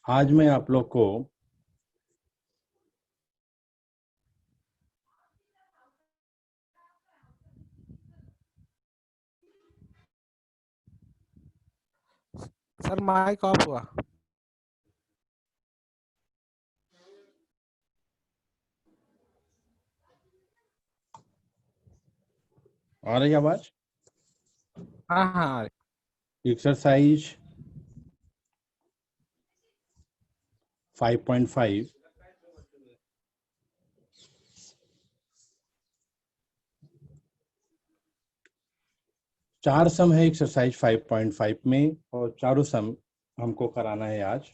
आज मैं आप लोग को सर माइक ऑफ हुआ। आ रही आवाज? हाँ हाँ। एक्सरसाइज 5.5 4 सम है एक्सरसाइज 5.5 में और चारों सम हमको कराना है आज।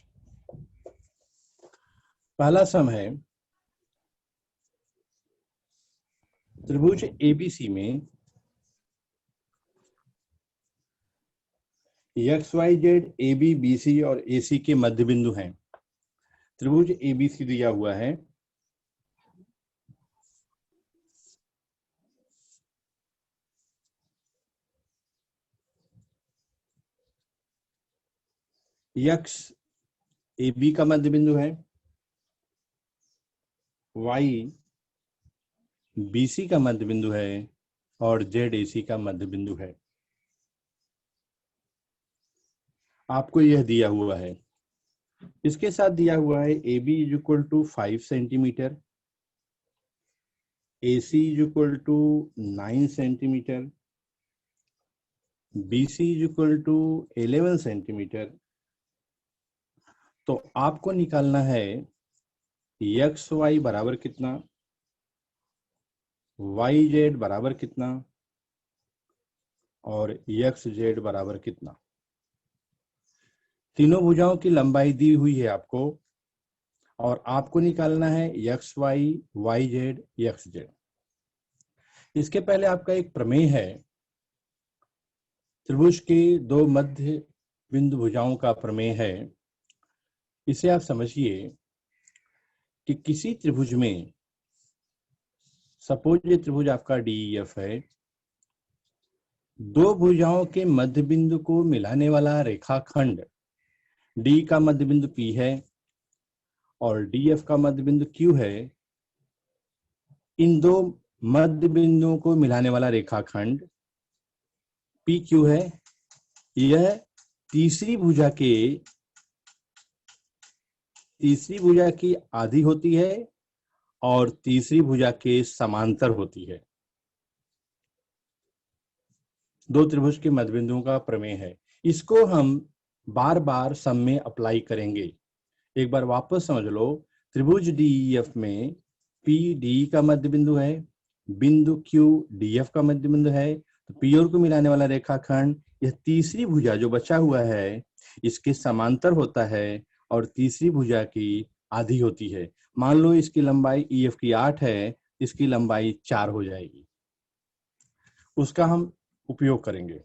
पहला सम है त्रिभुज एबीसी में X Y Z A B B C और ए सी के मध्य बिंदु हैं। त्रिभुज एबीसी दिया हुआ है। एक्स ए बी का मध्य बिंदु है, वाई बी सी का मध्य बिंदु है और जेड ए सी का मध्य बिंदु है। आपको यह दिया हुआ है। इसके साथ दिया हुआ है A B is equal to 5 centimetre, A C is equal to 9 centimetre, B C is equal to 11 centimetre. तो आपको निकालना है एक्स वाई बराबर कितना, वाई जेड बराबर कितना और एक्स जेड बराबर कितना। तीनों भुजाओं की लंबाई दी हुई है आपको और आपको निकालना है X Y, Y Z, X Z. इसके पहले आपका एक प्रमेय है, त्रिभुज के दो मध्य बिंदु भुजाओं का प्रमेय है। इसे आप समझिए कि किसी त्रिभुज में, सपोज ये त्रिभुज आपका डी एफ है, दो भुजाओं के मध्य बिंदु को मिलाने वाला रेखाखंड डी का मध्य बिंदु पी है और डी एफ का मध्य बिंदु क्यू है। इन दो मध्य बिंदुओं को मिलाने वाला रेखाखंड पी क्यू है। यह तीसरी भुजा की आधी होती है और तीसरी भुजा के समांतर होती है। दो त्रिभुज के मध्य बिंदुओं का प्रमेय है। इसको हम बार बार सम में अप्लाई करेंगे। एक बार वापस समझ लो, त्रिभुज डी एफ में पी डी का मध्य बिंदु है, बिंदु क्यू डी एफ का मध्य बिंदु है। तो पी और को मिलाने वाला रेखाखंड यह तीसरी भुजा जो बचा हुआ है इसके समांतर होता है और तीसरी भुजा की आधी होती है। मान लो इसकी लंबाई ई एफ की 8 है, इसकी लंबाई 4 हो जाएगी। उसका हम उपयोग करेंगे।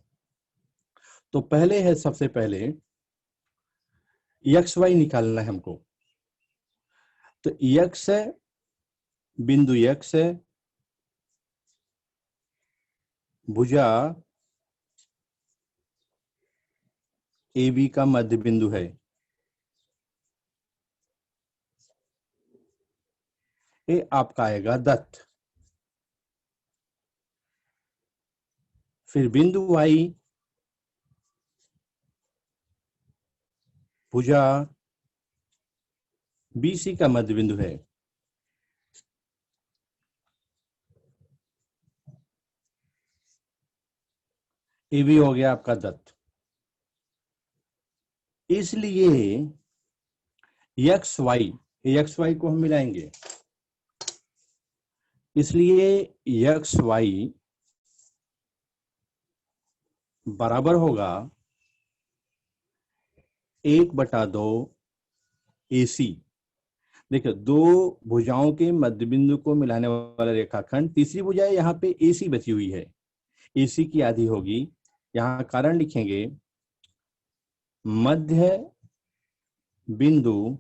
तो पहले है, सबसे पहले एक्स वाई निकालना है हमको। तो एक्स है, बिंदु एक्स है, भुजा ए बी का मध्य बिंदु है। ये आपका आएगा दत्त। फिर बिंदु वाई भुजा बी सी का मध्य बिंदु है। ये भी हो गया आपका दत्त। इसलिए एक्स वाई को हम मिलाएंगे। इसलिए एक्स वाई बराबर होगा 1/2 ए सी। देखिए, दो भुजाओं के मध्य बिंदु को मिलाने वाला रेखाखंड, तीसरी भुजा यहाँ पे ए सी बची हुई है, ए सी की आधी होगी। यहाँ कारण लिखेंगे, मध्य बिंदु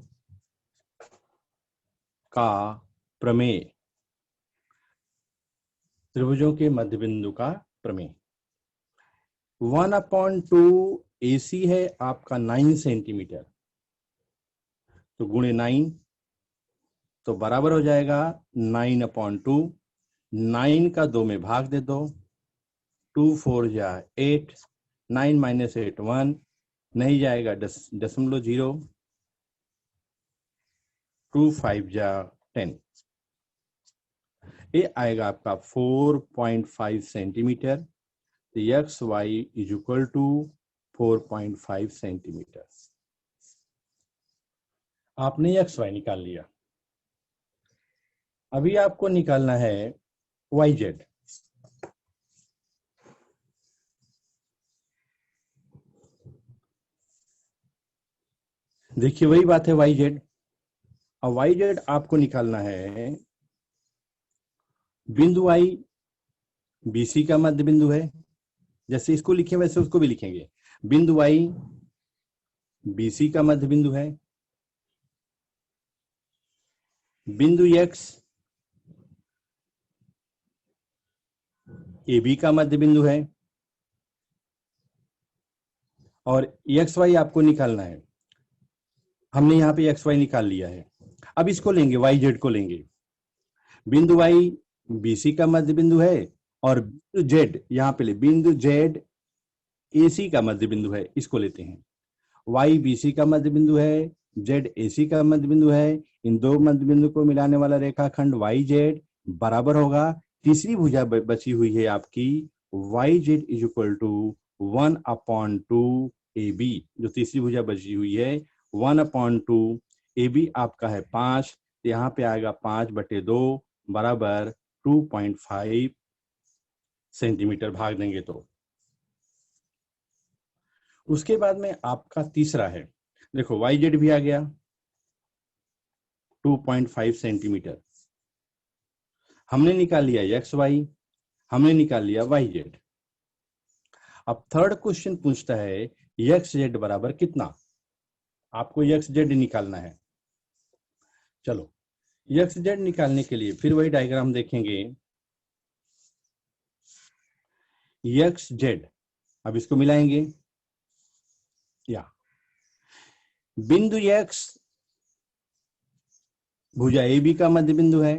का प्रमेय, त्रिभुजों के मध्य बिंदु का प्रमेय। 1/2 AC है आपका 9 सेंटीमीटर। तो गुणे 9, तो बराबर हो जाएगा 9/2। 9 का 2 में भाग दे दो, 2 4 जा 8, 9 - 8 1, नहीं जाएगा 0.0, 2 5 जा 10, ये आएगा आपका 4.5 सेंटीमीटर। तो X Y is equal to 4.5 centimetre. आपने एक्स वाई निकाल लिया। अभी आपको निकालना है वाई जेड। देखिए वही बात है, वाई जेड। अब वाई जेड आपको निकालना है, बिंदु वाई बीसी का मध्य बिंदु है, जैसे इसको लिखे वैसे उसको भी लिखेंगे। बिंदु वाई बीसी का मध्य बिंदु है, बिंदु एक्स ए बी का मध्य बिंदु है, और एक्स वाई आपको निकालना है। हमने यहाँ पे एक्स वाई निकाल लिया है। अब इसको लेंगे, वाई जेड को लेंगे। बिंदु वाई बीसी का मध्य बिंदु है, और बिंदु जेड यहाँ पे ले, बिंदु जेड एसी का मध्य बिंदु है, इसको लेते हैं। वाई बीसी का मध्य बिंदु है, जेड एसी का मध्य बिंदु है। इन दो मध्य बिंदु को मिलाने वाला रेखाखंड वाई जेड बराबर होगा, तीसरी भुजा बची हुई है आपकी Y Z is equal to 1/2 A B. जो तीसरी भुजा बची हुई है 1/2 ए बी आपका है 5, तो यहाँ पे आएगा 5/2 बराबर 2.5 सेंटीमीटर। भाग देंगे तो उसके बाद में आपका तीसरा है, देखो वाई जेड भी आ गया 2.5 सेंटीमीटर। हमने निकाल लिया एक्स वाई, हमने निकाल लिया वाई जेड। अब थर्ड क्वेश्चन पूछता है एक्स जेड बराबर कितना। आपको एक्स जेड निकालना है। चलो एक्स जेड निकालने के लिए फिर वही डायग्राम देखेंगे। एक्स जेड, अब इसको मिलाएंगे। या बिंदु एक्स भुजा ए बी का मध्य बिंदु है,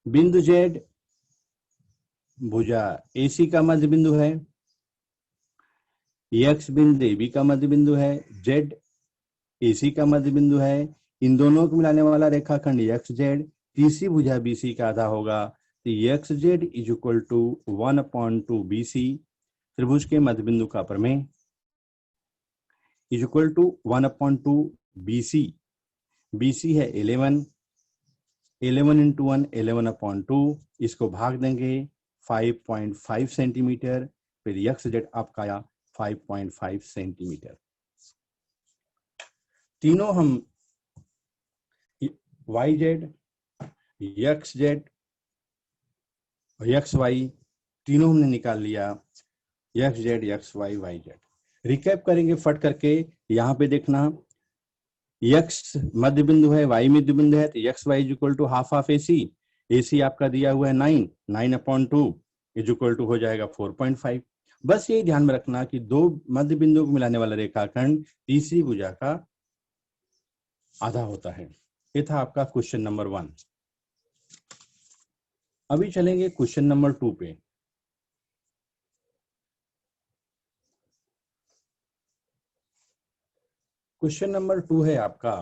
बिंदु जेड भुजा एसी का मध्य बिंदु है, एक्स बिंदु ए बी का मध्य बिंदु है, जेड एसी का मध्य बिंदु है। इन दोनों को मिलाने वाला रेखाखंड एक्स जेड, तीसरी भुजा बीसी का आधा होगा, तो X Z is equal to 1/2 BC. त्रिभुज के मध्य बिंदु का प्रमेय is equal to 1/2 BC. BC है 11, 11 इंटू 1 11/2, इसको भाग देंगे 5.5 सेंटीमीटर। फिर एक्स जेड आपका आया 5.5 सेंटीमीटर। तीनों हम वाई जेड, एक्स जेड और एक्स वाई तीनों हमने निकाल लिया, X Z X Y Y Z. Recap करेंगे फट करके। यहाँ पे देखना एक्स मध्य बिंदु है, वाई मध्य बिंदु है, तो X Y is equal to half of AC. AC आपका दिया हुआ है 9, 9/2 इज इक्वल टू हो जाएगा 4.5। बस यही ध्यान में रखना कि दो मध्य बिंदुओं को मिलाने वाला रेखाखंड तीसरी भुजा का आधा होता है। ये था आपका क्वेश्चन नंबर 1। अभी चलेंगे क्वेश्चन नंबर 2 पे। क्वेश्चन नंबर 2 है आपका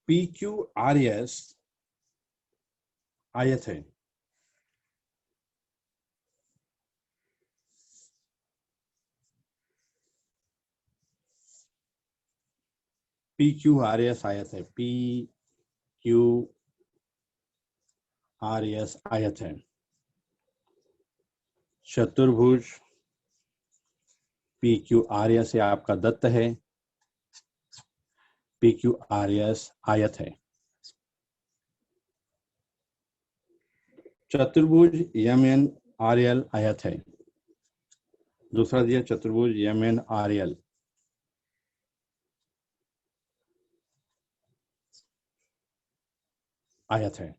पी क्यू आर एस आयत है। पी क्यू आर एस आयत है, पी क्यू आर एस आयत है। चतुर्भुज पी क्यू आर एस आपका दत्त है, पी क्यू आर एस आयत है। चतुर्भुज एम एन आर एल आयत है। दूसरा दिया चतुर्भुज एम एन आर एल आयत है।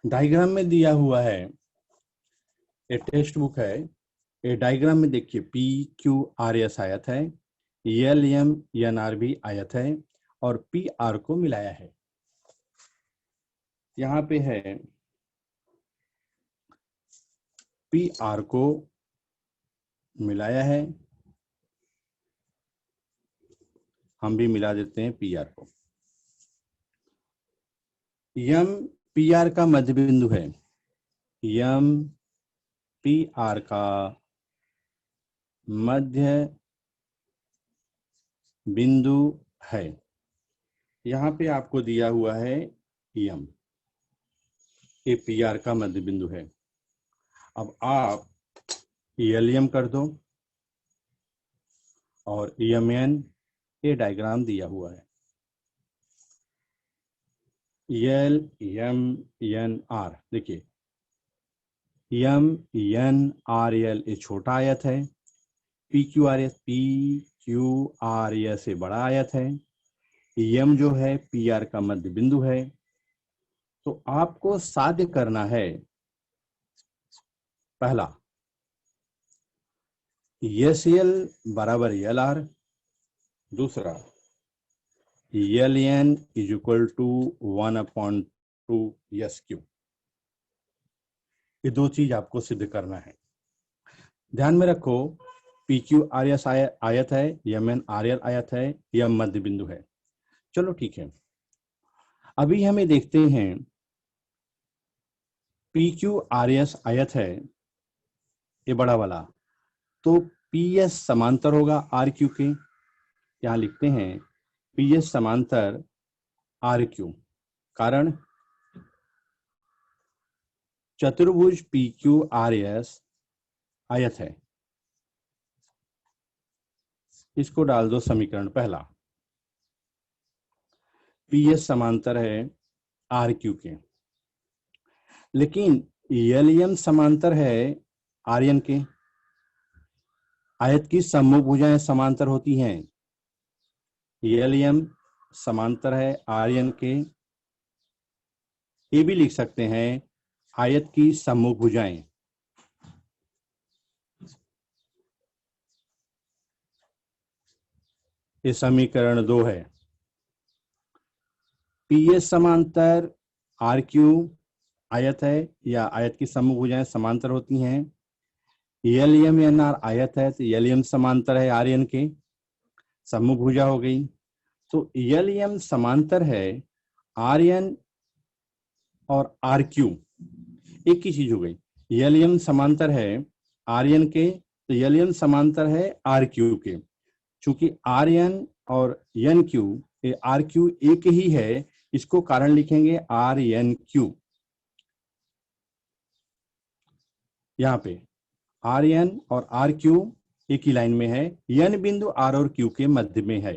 डायग्राम में दिया हुआ है ये टेक्स्ट बुक है। ये डायग्राम में देखिए पी क्यू आर एस आयत है, एल एम एन आर भी आयत है और पी आर को मिलाया है। यहाँ पे है पी आर को मिलाया है, हम भी मिला देते हैं पी आर को। यम पी आर का मध्य बिंदु है, यम पी आर का मध्य बिंदु है। यहाँ पे आपको दिया हुआ है यम, ये पी आर का मध्य बिंदु है। अब आप एल एम कर दो और एम एन, ये डायग्राम दिया हुआ है। एल एम एन आर, देखिए एम एन आर एल ये छोटा आयत है, पी क्यू आर एस से बड़ा आयत है, एम जो है पी आर का मध्य बिंदु है। तो आपको साध्य करना है पहला एस एल बराबर एल आर, दूसरा L N is equal to 1/2 S Q. ये दो चीज आपको सिद्ध करना है। ध्यान में रखो पी क्यू आर एस आयत है, एम एन आर एल आयत है, यह मध्य बिंदु है। चलो ठीक है, अभी हमें देखते हैं पी क्यू आर एस आयत है, ये बड़ा वाला, तो पी एस समांतर होगा आर क्यू के। यहां लिखते हैं पी एस समांतर आर क्यू, कारण चतुर्भुज पी क्यू आर एस आयत है। इसको डाल दो समीकरण पहला, पी एस समांतर है आर क्यू के, लेकिन एल एम समांतर है आर्यन के। आयत की सम्मुख भुजाएं समांतर होती हैं, एल एम समांतर है आर्यन के। ये भी लिख सकते हैं आयत की सम्मुख भुजाएं। ये समीकरण 2 है। पी एस समांतर आर क्यू आयत है या आयत की सम्मुख भुजाएं समांतर होती हैं। एल एम एन आर आयत है तो एल एम समांतर है आर्यन के, सम्मुख भुजा हो गई। तो एल एम समांतर है आर्यन और आर क्यू, एक ही चीज हो गई। एल एम समांतर है आर्यन के तो एल एम समांतर है आर क्यू के। चूंकि आर्यन और एन क्यू, ये आर क्यू एक ही है, इसको कारण लिखेंगे आर एन क्यू। यहाँ पे आर एन और आर क्यू एक ही लाइन में है, एन बिंदु आर और क्यू के मध्य में है।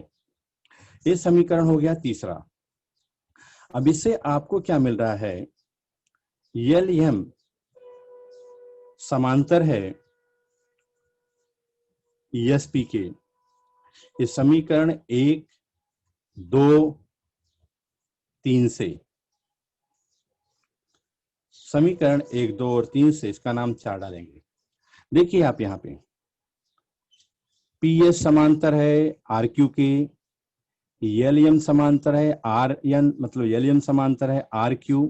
ये समीकरण हो गया तीसरा। अब इससे आपको क्या मिल रहा है, एल एम समांतर है एस पी के। ये समीकरण 1, 2, 3 से, समीकरण 1, 2 और 3 से इसका नाम 4 डालेंगे। देखिए आप यहाँ पे पी एस समांतर है आर क्यू के, एल एम समांतर है आर एन, मतलब एल एम समांतर है आर क्यू।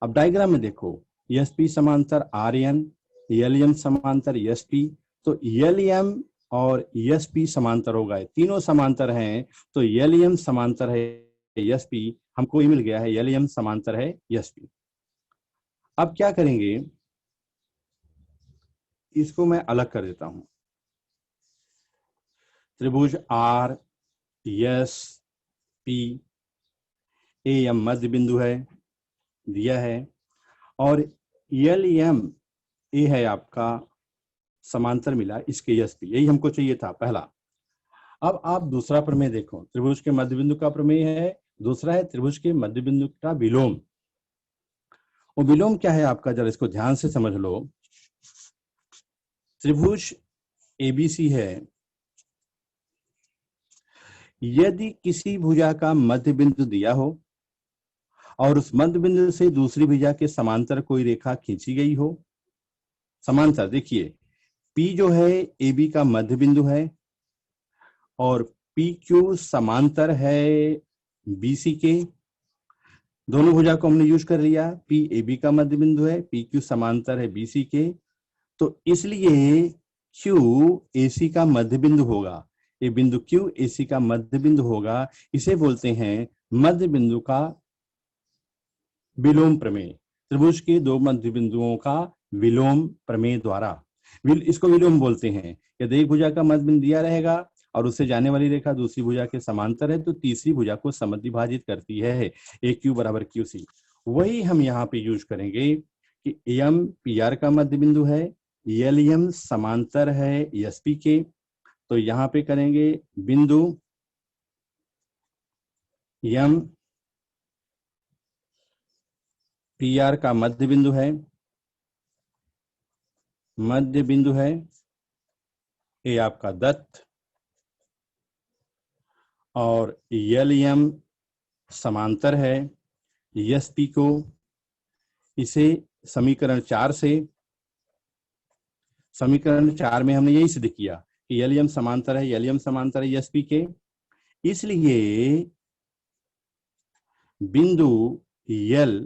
अब डायग्राम में देखो एस पी समांतर आर एन, एल एम समांतर एस पी, तो एल एम और एस पी समांतर हो गए, तीनों समांतर हैं तो एल एम समांतर है एस पी, हमको ही मिल गया है एल एम समांतर है एस पी। अब क्या करेंगे, इसको मैं अलग कर देता हूं। त्रिभुज R S P, A M मध्य बिंदु है दिया है, और एल एम ए है आपका समांतर मिला इसके एस पी, यही हमको चाहिए था पहला। अब आप दूसरा प्रमेय देखो, त्रिभुज के मध्य बिंदु का प्रमेय है, दूसरा है त्रिभुज के मध्य बिंदु का विलोम। वो विलोम क्या है आपका, जरा इसको ध्यान से समझ लो। त्रिभुज एबीसी है, यदि किसी भुजा का मध्य बिंदु दिया हो और उस मध्य बिंदु से दूसरी भुजा के समांतर कोई रेखा खींची गई हो, समांतर, देखिए P जो है AB का मध्य बिंदु है और PQ समांतर है BC के। दोनों भुजा को हमने यूज कर लिया। P AB का मध्य बिंदु है, PQ समांतर है BC के, तो इसलिए Q AC का मध्य बिंदु होगा। ये बिंदु Q AC का मध्य बिंदु होगा। इसे बोलते हैं मध्य बिंदु का विलोम प्रमेय। त्रिभुज के दो मध्य बिंदुओं का विलोम प्रमेय द्वारा, इसको विलोम बोलते हैं। यदि एक भुजा का मध्य बिंदु दिया रहेगा और उससे जाने वाली रेखा दूसरी भुजा के समांतर है तो तीसरी भुजा को समद्विभाजित करती है। AQ बराबर QC। वही हम यहाँ पे यूज करेंगे कि M PR का मध्य बिंदु है, LM समांतर है SP के, तो यहाँ पे करेंगे बिंदु M PR का मध्य बिंदु है, मध्य बिंदु है, ये आपका दत्त, और LM समांतर है SP को। इसे समीकरण 4 से, समीकरण 4 में हमने यही सिद्ध किया कि LM समांतर है, LM समांतर है SP के, इसलिए बिंदु L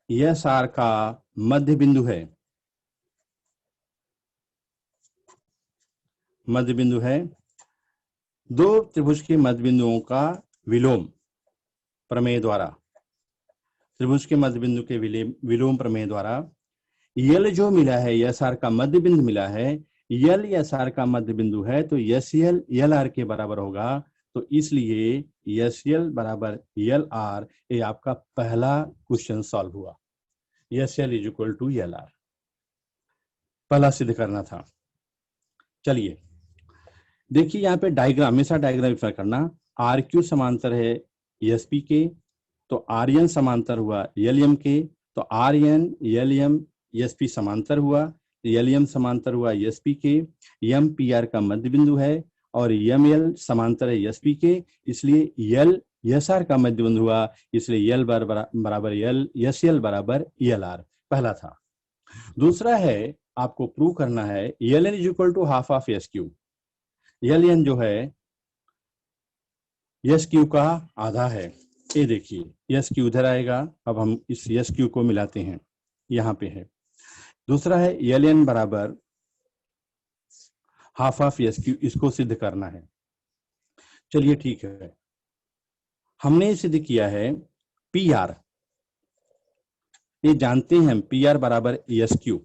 SR का मध्य बिंदु है, मध्य बिंदु है। दो त्रिभुज के मध्य बिंदुओं का विलोम प्रमेय द्वारा, त्रिभुज के मध्य बिंदु के विलोम प्रमेय द्वारा यल जो मिला है, SR का मध्य बिंदु मिला है, यल SR का मध्य बिंदु है, तो SL LR के बराबर होगा। तो इसलिए SL बराबर LR, ये आपका पहला क्वेश्चन सॉल्व हुआ। SL is equal to LR पहला सिद्ध करना था। चलिए देखिए यहाँ पे डायग्राम, हमेशा डायग्राम रेफर करना। RQ समांतर है SP के, तो RN समांतर हुआ LM के, तो RN LM SP समांतर हुआ, LM समांतर हुआ SP के। M PR का मध्य बिंदु है और ML समांतर है SP के, इसलिए L SR का मध्य बिंदु हुआ, इसलिए L बराबर L, SL बराबर LR पहला था। दूसरा है, आपको प्रूव करना है LN is equal to half of SQ। LN जो है SQ का आधा है। ये देखिए SQ उधर आएगा, अब हम इस SQ को मिलाते हैं, यहाँ पे है। दूसरा है LN बराबर हाफ ऑफ SQ, इसको सिद्ध करना है। चलिए ठीक है, हमने सिद्ध किया है PR, ये जानते हैं हम, PR बराबर SQ।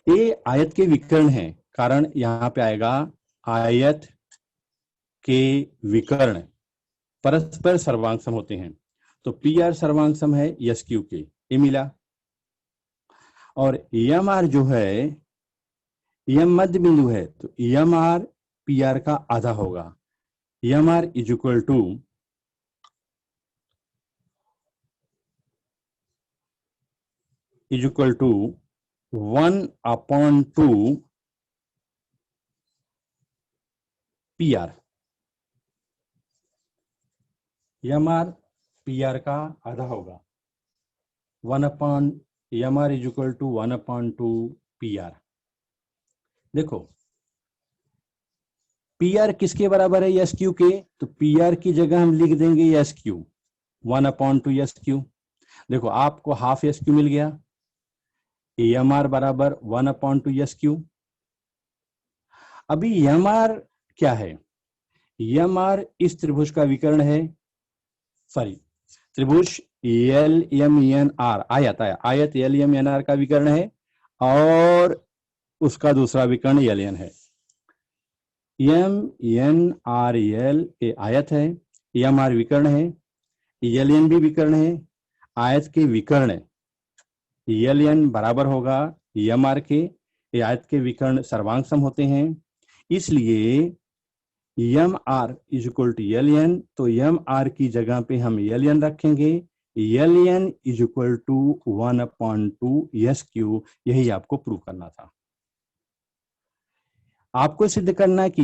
ये आयत के विकर्ण है, कारण यहाँ पे आएगा आयत के विकर्ण परस्पर सर्वांग सम होते हैं, तो PR सर्वांग सम है SQ के, ये मिला। और MR जो है, M मध्य बिंदु है, तो MR PR का आधा होगा। MR is equal to is equal to 1/2 PR। MR PR का आधा होगा, 1/MR is equal to 1/2 PR। देखो PR किसके बराबर है? SQ के, तो PR की जगह हम लिख देंगे SQ, 1/2 SQ। देखो आपको हाफ SQ मिल गया, MR बराबर 1/2 SQ। अभी MR क्या है? MR इस त्रिभुज का विकर्ण है, सॉरी त्रिभुज LMNR, आयत LMNR का विकर्ण है और उसका दूसरा विकर्ण LN है। MNRL ये आयत है, MR विकर्ण है, LN भी विकर्ण है। आयत के विकर्ण LN बराबर होगा MR के, ये आयत के विकर्ण सर्वांग सम होते हैं, इसलिए MR is equal to LN, तो MR की जगह पे हम LN रखेंगे, LN is equal to 1/2 SQ। यही आपको प्रूव करना था। आपको सिद्ध करना है कि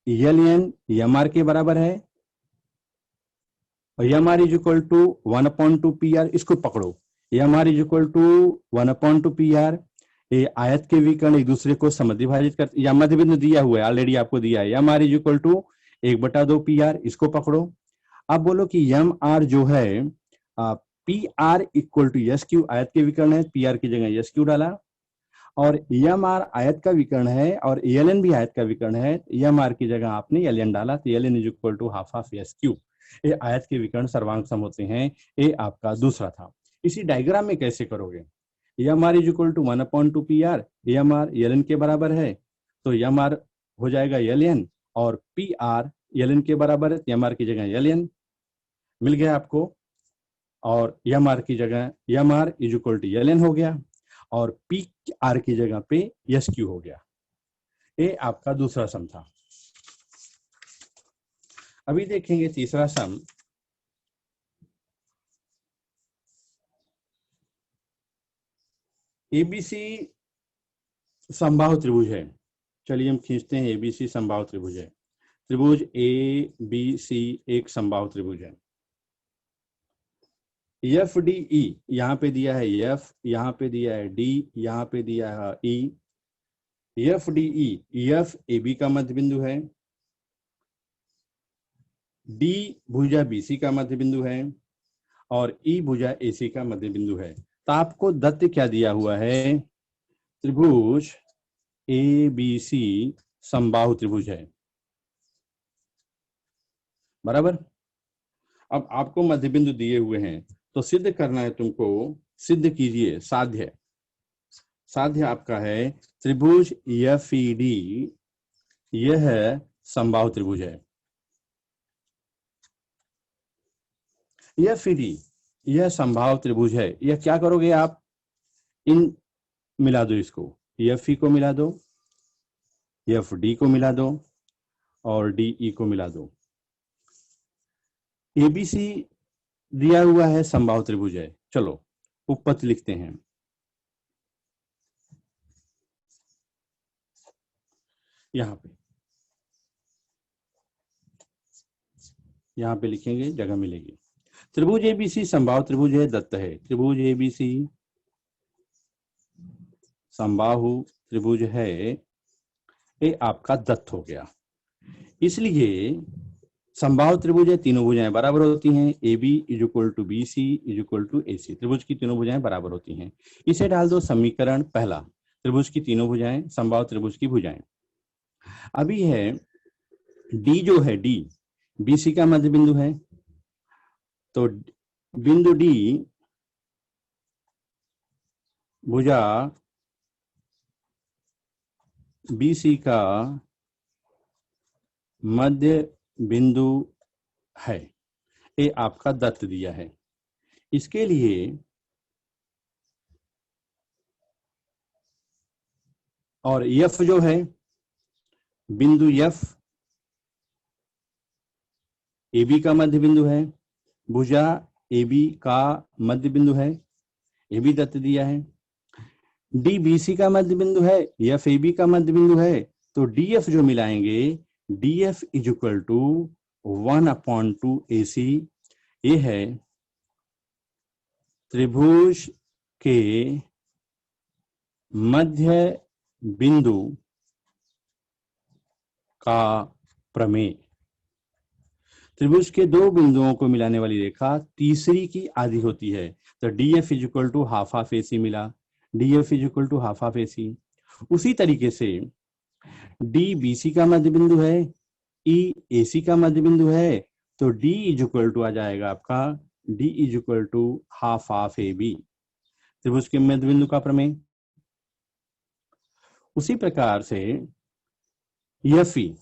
LN MR के बराबर है और MR is equal to 1/2 PR। इसको पकड़ो, M R is equal to 1/2 PR। ये आयत के विकर्ण एक दूसरे को समद्विभाजित करते, या मध्य बिंदु दिया हुआ है, ऑलरेडी आपको दिया है, M R is equal to 1/2 PR। इसको पकड़ो। अब बोलो कि एम आर जो है P R equal to S Q, आयत के विकर्ण है, पी आर की जगह एस क्यू डाला, और एम आर आयत का विकर्ण है और एल एन भी आयत का विकर्ण है, एम आर की जगह आपने एल एन डाला, तो L N is equal to half of S Q. ये आयत के विकर्ण सर्वांग सम होते हैं। ये आपका दूसरा था। इसी डायग्राम में कैसे करोगे? M R is equal to 1/2 PR, M R L N के बराबर है, तो एम आर हो जाएगा एल एन, और पी आर एल एन के बराबर है, एम आर की जगह एल एन मिल गया आपको, और एम आर की जगह M R is equal to L N हो गया, और पी आर की जगह पे एस क्यू हो गया। ये आपका दूसरा सम था। अभी देखेंगे तीसरा सम। एबीसी समबाहु त्रिभुज है। चलिए हम खींचते हैं, एबीसी समबाहु त्रिभुज है। त्रिभुज ए बी सी एक समबाहु त्रिभुज है। एफ डी ई यहाँ पे दिया है, एफ यहाँ पे दिया है, डी यहाँ पे दिया है, E. F D E, F A B का मध्य बिंदु है, डी भुजा बीसी का मध्य बिंदु है, और ई भुजा एसी का मध्य बिंदु है। तो आपको दत्त क्या दिया हुआ है? त्रिभुज ए बी सी समबाहु त्रिभुज है, बराबर। अब आपको मध्य बिंदु दिए हुए हैं, तो सिद्ध करना है तुमको। सिद्ध कीजिए। साध्य, साध्य आपका है त्रिभुज एफ ई डी, यह समबाहु त्रिभुज है। एफ ई डी यह समबाहु त्रिभुज है। यह क्या करोगे आप? इन मिला दो, इसको एफ ई को मिला दो, एफ डी को मिला दो, और डी ई को मिला दो। एबीसी दिया हुआ है, समबाहु त्रिभुज है। चलो उपपत्ति लिखते हैं। यहाँ पे लिखेंगे, जगह मिलेगी। त्रिभुज एबीसी समबाहु त्रिभुज है, दत्त है। त्रिभुज एबीसी समबाहु त्रिभुज है, ये आपका दत्त हो गया। इसलिए समबाहु त्रिभुज है, तीनों भुजाएं बराबर होती हैं। A B is equal to B C is equal to A C, त्रिभुज की तीनों भुजाएं बराबर होती हैं। इसे डाल दो समीकरण पहला, त्रिभुज की तीनों भुजाएं समबाहु त्रिभुज की भुजाएं। अभी है डी जो है, डी बीसी का मध्य बिंदु है, तो बिंदु डी भुजा बीसी का मध्य बिंदु है। ये आपका दत्त दिया है। इसके लिए और एफ जो है, बिंदु एफ ए बी का मध्य बिंदु है, भुजा ए बी का मध्य बिंदु है, ये भी दत्त दिया है। डी बी सी का मध्य बिंदु है, एफ ए बी का मध्य बिंदु है, तो डी एफ जो मिलाएंगे, D F is equal to 1/2 AC। ये है त्रिभुज के मध्य बिंदु का प्रमेय। त्रिभुज के दो बिंदुओं को मिलाने वाली रेखा तीसरी की आधी होती है, तो D F is equal to half of AC मिला, D F is equal to half of AC। उसी तरीके से डी BC का मध्य बिंदु है, ई AC का मध्य बिंदु है, तो डी इज इक्वल टू आ जाएगा आपका, D is equal to half of AB, त्रिभुज के मध्य बिंदु का प्रमेय। उसी प्रकार से एफ ई,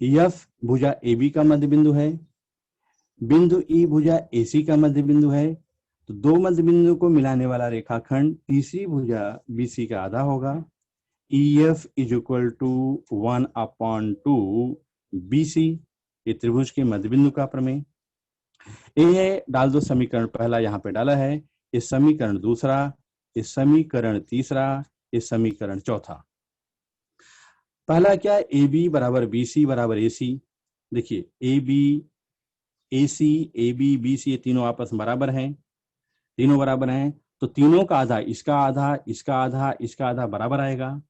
एफ भुजा AB का मध्य बिंदु है, बिंदु ई भुजा AC का मध्य बिंदु है, तो दो मध्य बिंदु को मिलाने वाला रेखाखंड तीसरी भुजा BC का आधा होगा। EF is equal to 1/2 BC, ये त्रिभुज के मध्य बिंदु का प्रमेय। ये डाल दो समीकरण पहला, यहाँ पे डाला है, ये समीकरण दूसरा, ये समीकरण तीसरा, ये समीकरण चौथा। पहला क्या? ए बी बराबर BC बराबर AC। देखिए A B AC, AB, BC ये तीनों आपस में बराबर हैं, तीनों बराबर हैं, तो तीनों का आधा, इसका आधा, इसका आधा, इसका आधा बराबर आएगा।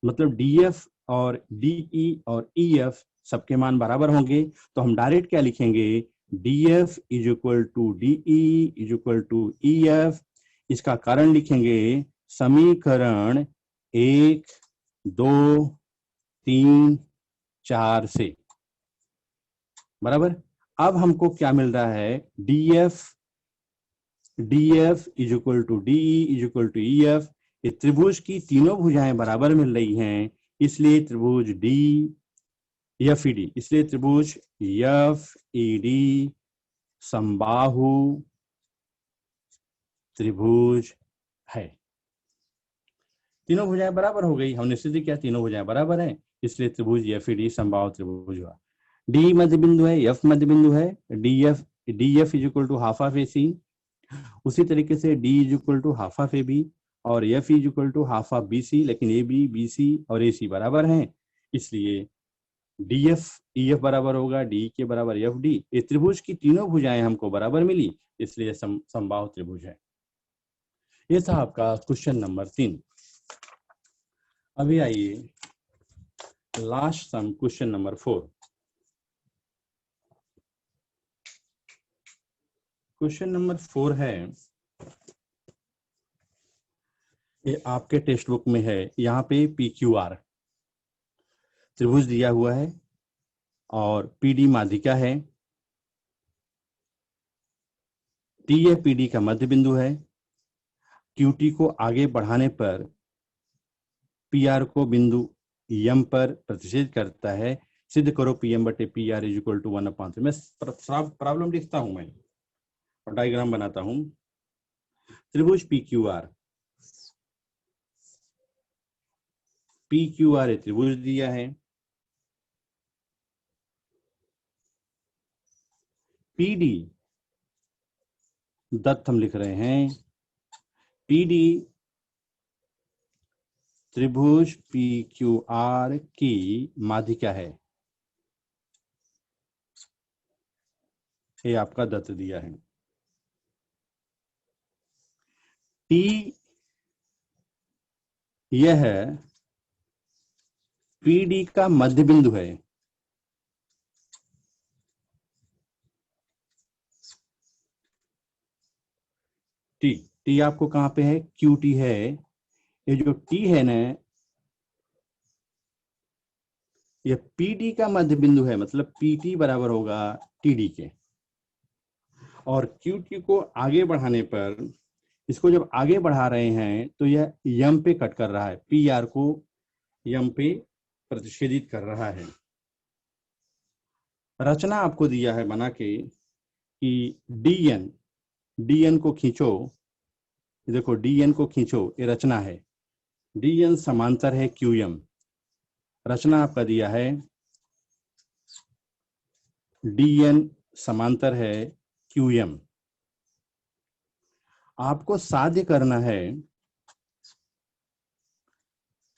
मतलब डीएफ और डीई और ईएफ सबके मान बराबर होंगे। तो हम डायरेक्ट क्या लिखेंगे, DF is equal to DE is equal to EF. इसका कारण लिखेंगे समीकरण 1, 2, 3, 4 से। बराबर। अब हमको क्या मिल रहा है, DF is equal to DE is equal to EF. ये त्रिभुज की तीनों भुजाएं बराबर मिल रही हैं, इसलिए त्रिभुज डी एफ ई डी, इसलिए त्रिभुज एफ ई डी समबाहु त्रिभुज है। तीनों भुजाएं बराबर हो गई, हमने सिद्ध किया तीनों भुजाएं बराबर हैं, इसलिए त्रिभुज एफ ई डी समबाहु त्रिभुज हुआ। डी मध्य बिंदु है, एफ मध्य बिंदु है, D F is equal to half of A C. उसी तरीके से D is equal to half of A B और F is equal to half of B C, लेकिन ए बी, बी सी और ए सी बराबर हैं, इसलिए डी एफ ई एफ बराबर होगा डी के बराबर एफ डी। ये त्रिभुज की तीनों भुजाएं हमको बराबर मिली, इसलिए समबाहु त्रिभुज है। ये था आपका क्वेश्चन नंबर 3। अभी आइए लास्ट सम, क्वेश्चन नंबर 4। क्वेश्चन नंबर 4 है, ये आपके टेक्स्ट बुक में है। यहाँ पे पी क्यू आर त्रिभुज दिया हुआ है और पीडी माध्यिका है, टी ए पीडी का मध्य बिंदु है, क्यूटी को आगे बढ़ाने पर पी आर को बिंदु यम पर प्रतिच्छेद करता है। सिद्ध करो पी एम बटे P R is equal to 1/3। मैं प्रॉब्लम लिखता हूं मैं और डायग्राम बनाता हूं। त्रिभुज P Q are, P Q are त्रिभुज दिया है, पीडी दत्त हम लिख रहे हैं, पीडी त्रिभुज पी क्यू आर की माध्यिका है, ये आपका दत्त दिया है। टी यह है पीडी का मध्य बिंदु है, टी टी आपको कहां पे है, क्यू टी है। ये जो टी है ना, ये पीडी का मध्य बिंदु है, मतलब पीटी बराबर होगा टीडी के। और क्यूटी को आगे बढ़ाने पर, इसको जब आगे बढ़ा रहे हैं तो यह यम पे कट कर रहा है, पी आर को यम पे प्रतिच्छेदित कर रहा है। रचना आपको दिया है बना के कि डीएन को खींचो, देखो डीएन को खींचो, ये रचना है। डीएन समांतर है क्यूएम। रचना आपका दिया है डीएन समांतर है क्यूएम। आपको साध्य करना है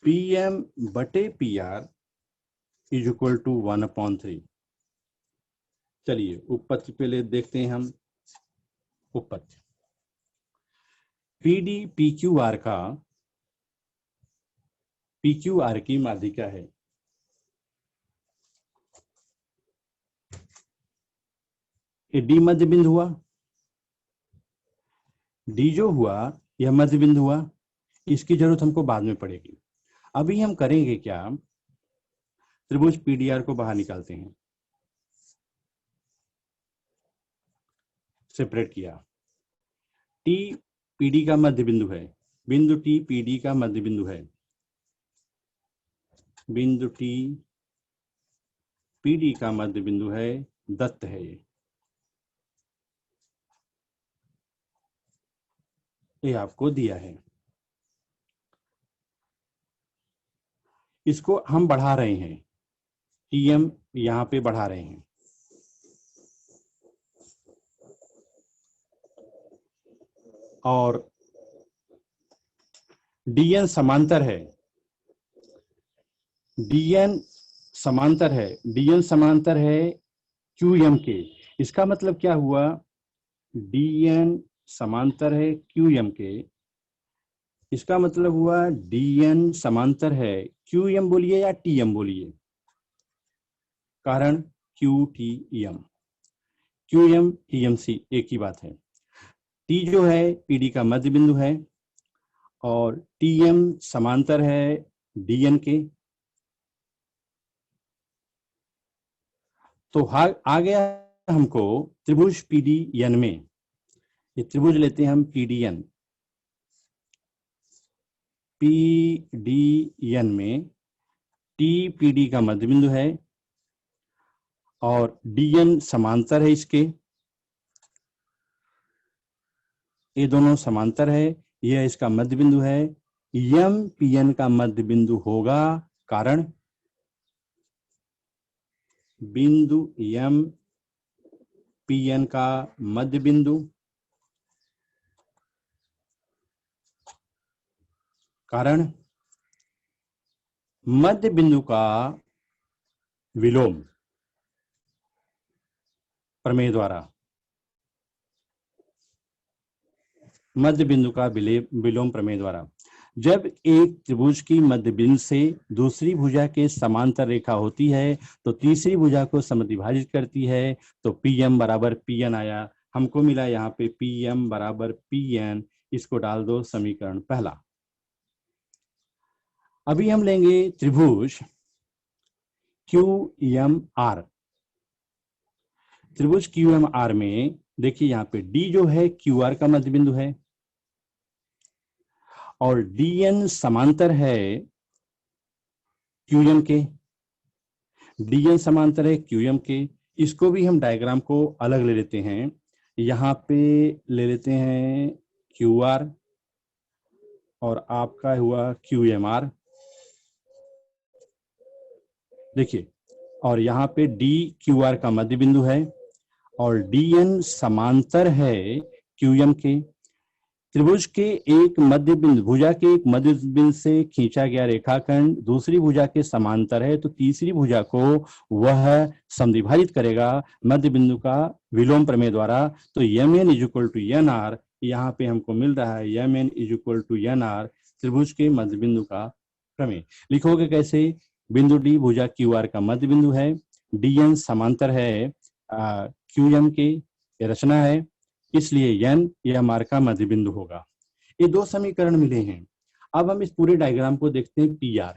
पीएम बटे P R is equal to 1/3। चलिए उपपत्ति पहले देखते हैं हम। उपपत्ति पीडी पी क्यू आर की माध्यिका है। ये डी मध्य बिंदु हुआ, डी जो हुआ यह मध्य बिंदु हुआ, इसकी जरूरत हमको बाद में पड़ेगी। अभी हम करेंगे क्या, त्रिभुज पीडीआर को बाहर निकालते हैं। सेपरेट किया, टी पीडी का मध्य बिंदु है, बिंदु टी पीडी का मध्य बिंदु है, बिंदु टी पीडी का मध्य बिंदु है, दत्त है ये आपको दिया है। इसको हम बढ़ा रहे हैं, टीएम यहां पे बढ़ा रहे हैं। और डीएन समांतर है, डीएन समांतर है, डीएन समांतर है क्यूएम के। इसका मतलब क्या हुआ, डीएन समांतर है QM के, इसका मतलब हुआ DN समांतर है QM बोलिए या TM बोलिए, कारण QTM, QM TMC एक ही बात है। T जो है PD का मध्य बिंदु है और TM समांतर है DN के। तो आ गया हमको त्रिभुज PDN में, ये त्रिभुज लेते हैं हम PDN में TPD का मध्य बिंदु है और DN समांतर है इसके, ये दोनों समांतर है, यह इसका मध्य बिंदु है। MPN का मध्य बिंदु होगा, कारण बिंदु MPN का मध्य बिंदु, कारण मध्य बिंदु का विलोम प्रमेय द्वारा, मध्य बिंदु का विलोम प्रमेय द्वारा। जब एक त्रिभुज की मध्य बिंदु से दूसरी भुजा के समांतर रेखा होती है तो तीसरी भुजा को समद्विभाजित करती है, तो PM बराबर PN आया। हमको मिला यहाँ पे PM बराबर PN, इसको डाल दो समीकरण पहला। अभी हम लेंगे त्रिभुज QMR। त्रिभुज QMR में देखिए यहाँ पे D जो है QR का मध्य बिंदु है और DN समांतर है QM के, DN समांतर है QM के। इसको भी हम डायग्राम को अलग ले लेते हैं, यहाँ पे ले लेते हैं QR और आपका हुआ QMR, देखिए, और यहाँ पे DQR का मध्य बिंदु है और DN समांतर है QM के। त्रिभुज के एक मध्य बिंदु, भुजा के एक मध्य बिंदु से खींचा गया रेखाखंड दूसरी भुजा के समांतर है, तो तीसरी भुजा को वह समद्विभाजित करेगा मध्य बिंदु का विलोम प्रमेय द्वारा। तो MN = NR, यहाँ पे हमको मिल रहा है MN = NR, त्रिभुज के मध्य बिंदु का प्रमेय। लिखोगे कैसे? बिंदु D भुजा QR का मध्य बिंदु है, DN समांतर है QM के, ये रचना है, इसलिए N यह हमारे का मध्य बिंदु होगा। ये दो समीकरण मिले हैं। अब हम इस पूरे डायग्राम को देखते हैं। PR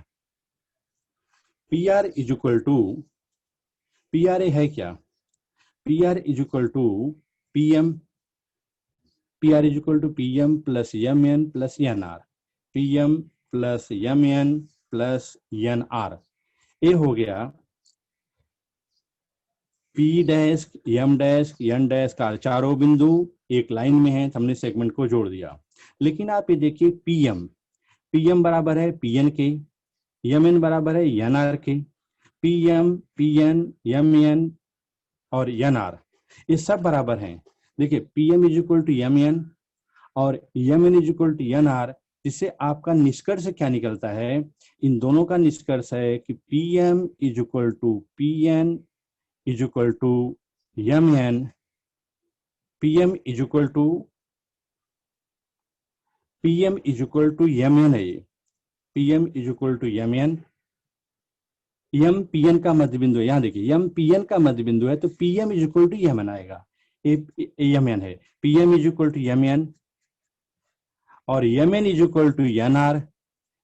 है क्या? PR PM, PR PM plus MN plus NR, PM plus MN plus NR। ये हो गया P dash M dash N dash का चारों बिंदु एक लाइन में है, हमने सेगमेंट को जोड़ दिया। लेकिन आप ये देखिए PM बराबर है PN के, MN बराबर है NR के, PM, PN, MN और NR ये सब बराबर हैं। देखिए PM = MN और MN = NR, जिससे आपका निष्कर्ष क्या निकलता है? इन दोनों का निष्कर्ष है कि PM = PN = MN, PM = MN है, ये PM = MN। M PN का मध्य बिंदु है, यहाँ देखिए M PN का मध्य बिंदु है, तो PM = MN आएगा, MN है, PM = MN और MN = NR,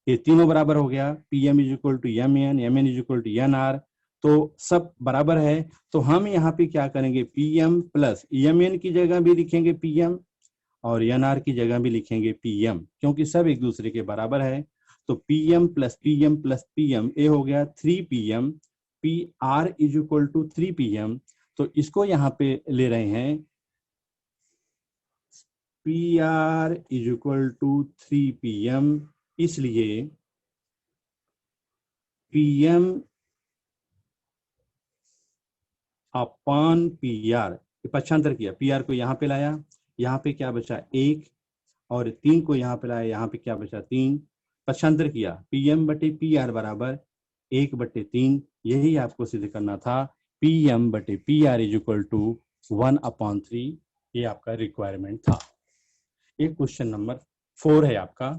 ये तीनों बराबर हो गया। PM = MN, MN = NR, तो सब बराबर है। तो हम यहाँ पे क्या करेंगे? PM प्लस MN की जगह भी लिखेंगे PM और NR की जगह भी लिखेंगे PM, क्योंकि सब एक दूसरे के बराबर है। तो PM plus PM plus PM, ये हो गया 3PM, PR = 3PM। तो इसको यहाँ पे ले रहे हैं PR = 3PM, इसलिए PM अपॉन PR, पक्षांतर किया, PR को यहाँ पे लाया, यहाँ पे क्या बचा 1 और 3 को यहाँ पे लाया, यहाँ पे क्या बचा 3, पक्षांतर किया, PM/PR बराबर 1/3। यही आपको सिद्ध करना था। PM/PR = 1/3, ये आपका रिक्वायरमेंट था। ये क्वेश्चन नंबर 4 है आपका।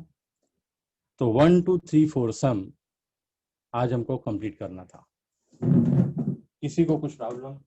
तो 1 2 3 4 सम आज हमको कंप्लीट करना था। किसी को कुछ प्रॉब्लम?